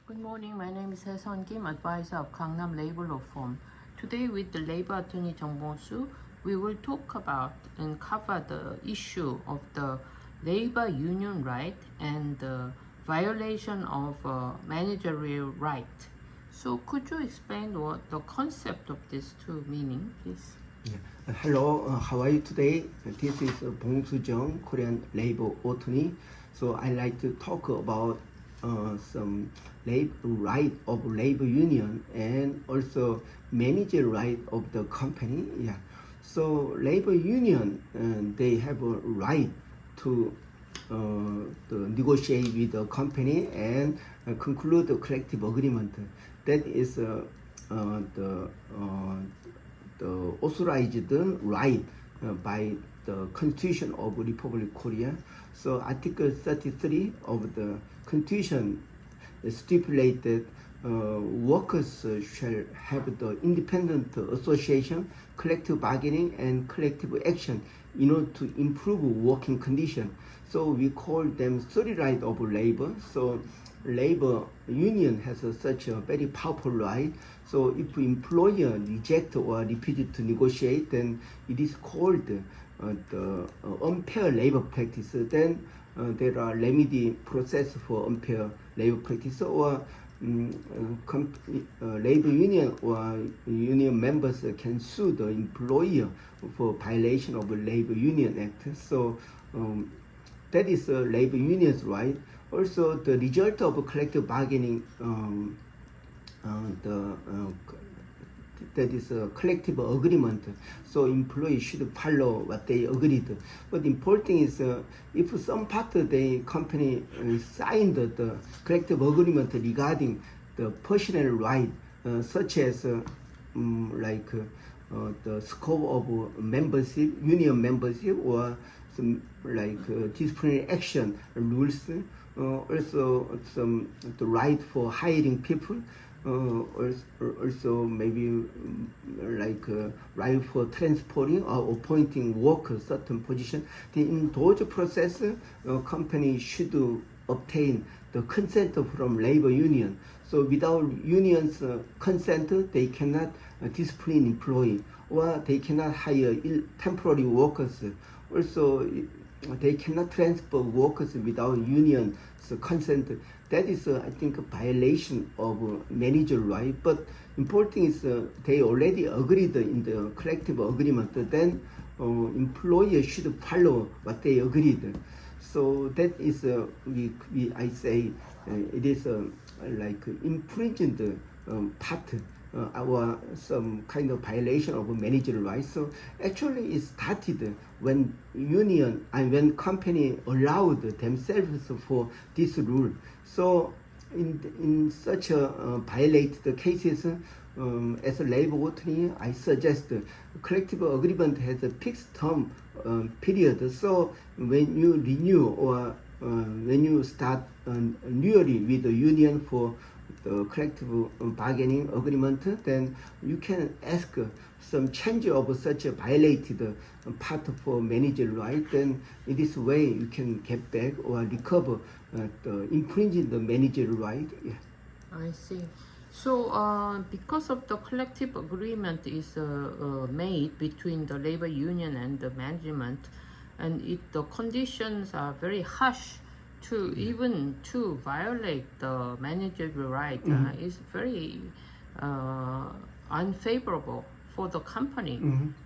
Good morning. My name is Hae-Sun Kim, advisor of Gangnam Labor Law Firm. Today, with the Labor Attorney Jung Bong-soo, we will talk about and cover the issue of the labor union right and the violation of managerial right. So, could you explain what the concept of these two meaning, please? Hello, how are you today? This is Bong-soo Jung, Korean labor attorney. So I like to talk about some labor right of labor union and also manager right of the company. Yeah. So labor union, they have a right to negotiate with the company and conclude a collective agreement. That is the authorized right by the Constitution of Republic Korea. So Article 33 of the Constitution stipulated workers shall have the independent association, collective bargaining, and collective action in order to improve working condition. So we call them 30 right of labor. So labor union has such a very powerful right. So if employer reject or refuse to negotiate, then it is called the unfair labor practice. Then there are remedy process for unfair labor practice, or labor union or union members can sue the employer for violation of the Labor Union Act. So that is the labor union's right. Also, the result of collective bargaining, that is a collective agreement. So employees should follow what they agreed. But important is if some part of the company signed the collective agreement regarding the personal right, such as like the scope of membership, union membership, or some like disciplinary action rules, also some the right for hiring people, also maybe like right for transporting or appointing workers certain position. Then in those process, company should obtain the consent from labor union. So without union's consent, they cannot discipline employee, or they cannot hire temporary workers. Also, they cannot transfer workers without union's consent. That is, I think, a violation of manager right. But important is they already agreed in the collective agreement. Then employer should follow what they agreed. So that is, I say, it is like infringed part or some kind of violation of managerial rights. So actually it started when union and when company allowed themselves for this rule. So in such a violated cases, as a labor attorney, I suggest collective agreement has a fixed term period. So when you renew or when you start newly with the union for the collective bargaining agreement, then you can ask some change of such a violated part for managerial right. Then in this way you can get back or recover the infringing the managerial right. Yeah. I see. So, because of the collective agreement is made between the labor union and the management, and the conditions are very harsh to even to violate the managerial right, is very unfavorable for the company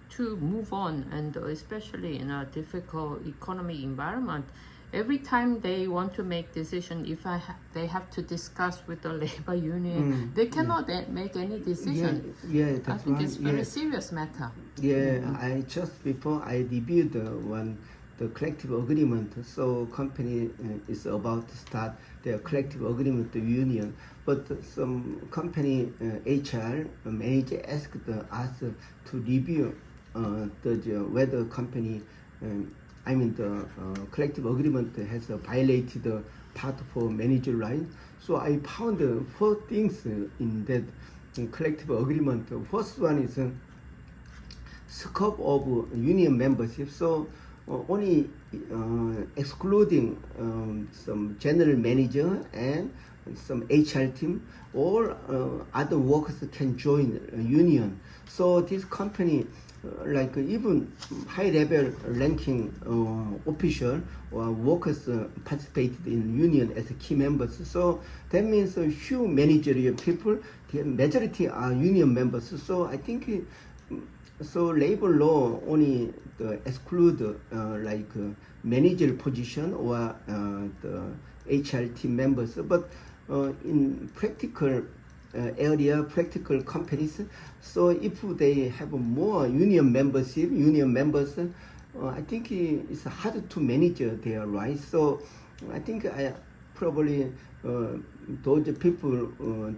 to move on, and especially in a difficult economic environment. Every time they want to make decision, if they have to discuss with the labor union, they cannot make any decision. Yeah, that's I think right. it's very serious matter. Yeah, I just before I reviewed the collective agreement. So company is about to start their collective agreement with the union, but some company HR manager asked us to review whether company the collective agreement has violated the part for manager right. So I found four things in that collective agreement. The first one is scope of union membership. So only excluding some general manager and some HR team, or other workers can join a union. So this company, like even high level ranking official or workers participated in union as key members. So that means a few managerial people, the majority are union members. So I think so labor law only exclude managerial position or the HR team members, but in practical area, practical companies, so if they have more union members, I think it's hard to manage their rights. So I think I probably those people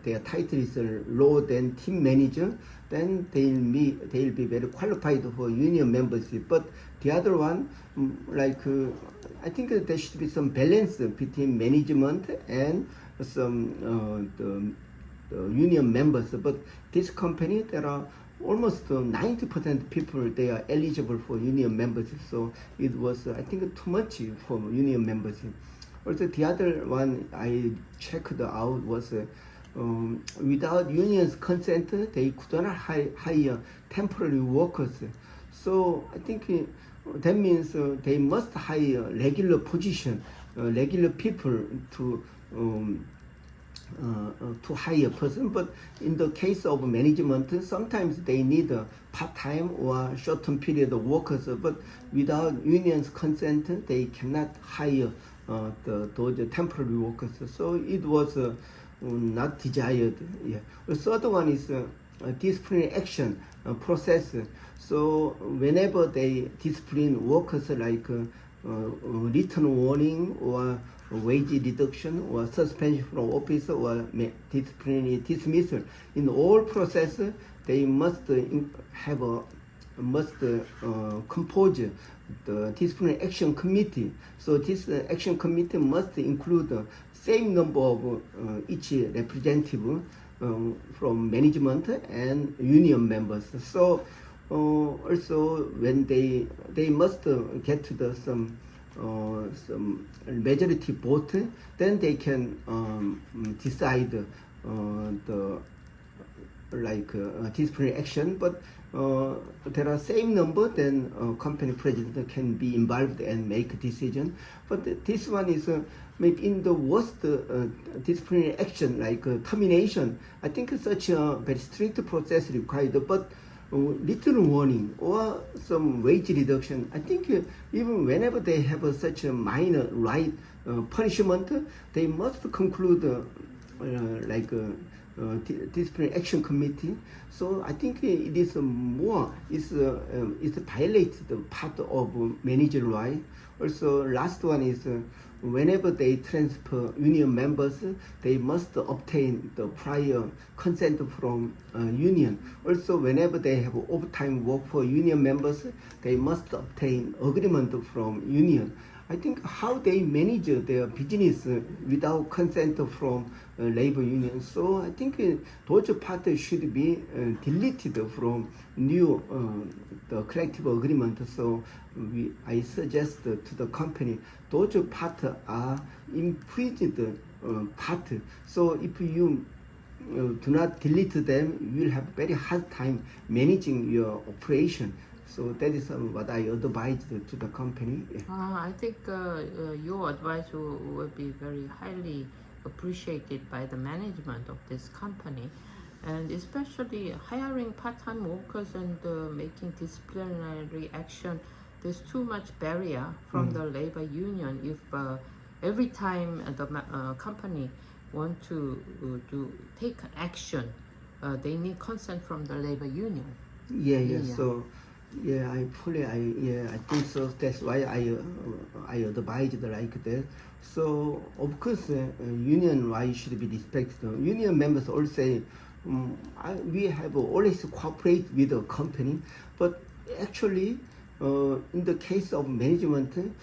their title is lower than team manager, then they'll be very qualified for union membership. But the other one, I think there should be some balance between management and some the union members. But this company, there are almost 90% people they are eligible for union membership. So it was I think too much for union membership. Also the other one I checked out was without union's consent they could not hire temporary workers. So I think that means they must hire regular position, regular people to hire a person. But in the case of management, sometimes they need a part-time or short-term period of workers, but without union's consent they cannot hire those temporary workers. So it was not desired. Yeah. The third one is disciplinary action process. So whenever they discipline workers, like written warning or wage reduction or suspension from office or disciplinary dismissal, in all processes they must compose the disciplinary action committee. So this action committee must include the same number of each representative from management and union members. So also when they must get to the some majority vote, then they can decide the disciplinary action. But there are same number, then company president can be involved and make a decision. But this one is maybe in the worst disciplinary action, like termination. I think such a very strict process required, but little warning or some wage reduction, I think even whenever they have such a minor right punishment, they must conclude disciplinary action committee. So I think it is more, it violates the part of managerial right. Also, last one is whenever they transfer union members, they must obtain the prior consent from union. Also, whenever they have overtime work for union members, they must obtain agreement from union. I think how they manage their business without consent from labor union. So I think those parts should be deleted from new the collective agreement. So I suggest to the company those parts are imprisoned part. So if you do not delete them, you will have very hard time managing your operation. So that is what I advise to the company. I think your advice will be very highly appreciated by the management of this company, and especially hiring part-time workers and making disciplinary action. There's too much barrier from the labor union. If every time the company want to take action, they need consent from the labor union. Yeah. So I think so. That's why I advised like that. So of course, union rights should be respected. Union members all say we have always cooperate with the company, but actually, in the case of management,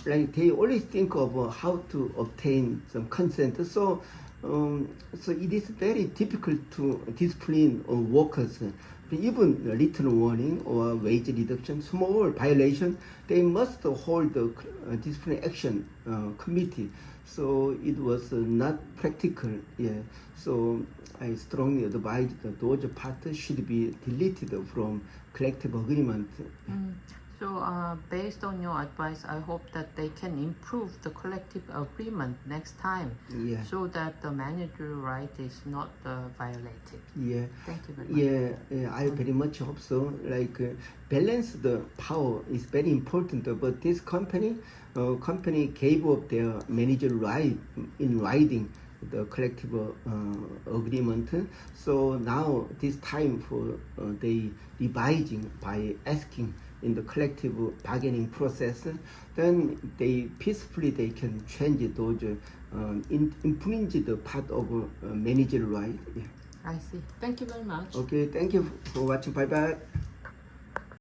like they always think of how to obtain some consent. So So it is very difficult to discipline workers. Even little warning or wage reduction, small violation, they must hold the disciplinary action committee. So it was not practical. Yeah. So I strongly advise that those parts should be deleted from collective agreement. So based on your advice, I hope that they can improve the collective agreement next time, Yeah. so that the managerial right is not violated. Yeah. Thank you very much. Yeah, I very much hope so. Like balance the power is very important. But this company gave up their manager right in writing the collective agreement. So now this time for they revising by asking in the collective bargaining process, then they peacefully they can change those infringed part of managerial right. Yeah. I see. Thank you very much. Okay, thank you for watching. Bye bye.